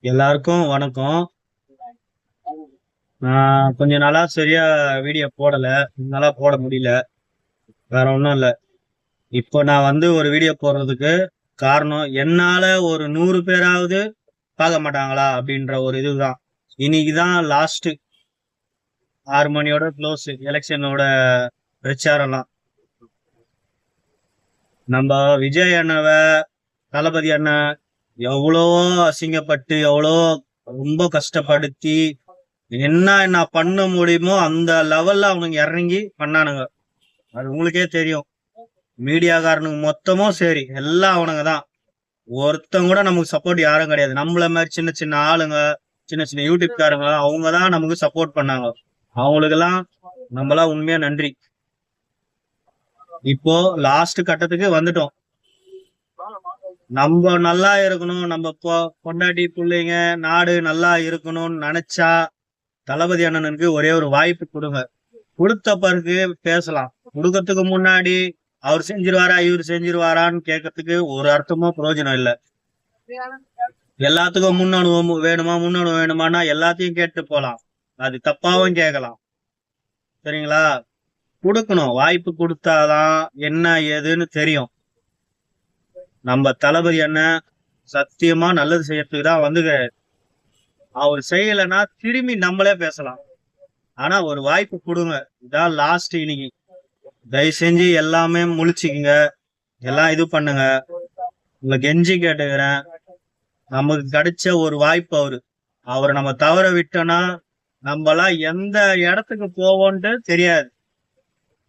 எல்லாருக்கும் வணக்கம். நான் கொஞ்ச நாளா சரியா வீடியோ போடல. என்னால போட முடியல. வேற ஒண்ணும் இல்ல. இப்போ நான் ஒரு வீடியோ போடுறதுக்கு காரணம், என்னால ஒரு 100 பேராவது பார்க்க மாட்டாங்களா அப்படின்ற ஒரு இதுதான். இன்னைக்குதான் லாஸ்ட் 6 மணியோட க்ளோஸ் எலெக்ஷனோட பிரச்சாரம்லாம். நம்ம விஜய் அண்ணாவ, தளபதி அண்ணன் எவ்வளவோ அசிங்கப்பட்டு, எவ்வளவோ ரொம்ப கஷ்டப்படுத்தி என்ன என்ன பண்ண முடியுமோ அந்த லெவல்ல அவனுங்க இறங்கி பண்ணானுங்க. அது உங்களுக்கே தெரியும். மீடியாக்காரனுங்க மொத்தமும் சரி, எல்லாம் அவனுங்க தான். ஒருத்தங்க கூட நமக்கு சப்போர்ட் யாரும் கிடையாது. நம்மள மாதிரி சின்ன சின்ன ஆளுங்க, சின்ன சின்ன யூடியூப்காரங்க அவங்க தான் நமக்கு சப்போர்ட் பண்ணாங்க. அவங்களுக்கெல்லாம் நம்மளாம் உண்மையா நன்றி. இப்போ லாஸ்ட் கட்டத்துக்கு வந்துட்டோம். நம்ம நல்லா இருக்கணும், நம்ம பொண்டாட்டி பிள்ளைங்க நாடு நல்லா இருக்கணும்னு நினைச்சா தளபதி அண்ணனுக்கு ஒரே ஒரு வாய்ப்பு கொடுங்க. கொடுத்த பிறகு பேசலாம். கொடுக்கறதுக்கு முன்னாடி அவர் செஞ்சிருவாரா இவர் செஞ்சிருவாரான்னு கேட்கறதுக்கு ஒரு அர்த்தமோ பிரயோஜனம் இல்ல. எல்லாத்துக்கும் முன்னனுபவம் வேணுமா முன்னனுபவம் வேணுமானா எல்லாத்தையும் கேட்டு போலாம். அது தப்பாவும் கேட்கலாம். சரிங்களா? கொடுக்கணும். வாய்ப்பு கொடுத்தாதான் என்ன ஏதுன்னு தெரியும். நம்ம தளபதி அண்ணன் சத்தியமா நல்லது செய்யறதுக்கு தான் வந்துக்கிறாரு. அவர் செய்யலைன்னா திரும்பி நம்மளே பேசலாம். ஆனா ஒரு வாய்ப்பு கொடுங்க. இதான் லாஸ்ட் இன்னைக்கு. தயவு செஞ்சு எல்லாமே முழிச்சுக்குங்க. எல்லாம் இது பண்ணுங்க. உங்களை கெஞ்சி கேட்டுக்கிறேன். நமக்கு கிடைச்ச ஒரு வாய்ப்பு அவரை நம்ம தவற விட்டோம்னா நம்மளாம் எந்த இடத்துக்கு போவோன்ட்டு தெரியாது.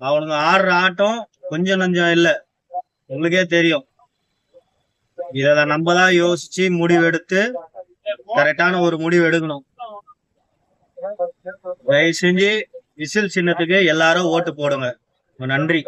அவனுங்க ஆடுற ஆட்டம் கொஞ்சம் நஞ்சம் இல்ல, உங்களுக்கே தெரியும். இத நம்ம தான் யோசிச்சு முடிவெடுத்து கரெக்டான ஒரு முடிவு எடுக்கணும். தயவு செஞ்சு விசில் சின்னத்துக்கு எல்லாரும் ஓட்டு போடுங்க. நன்றி.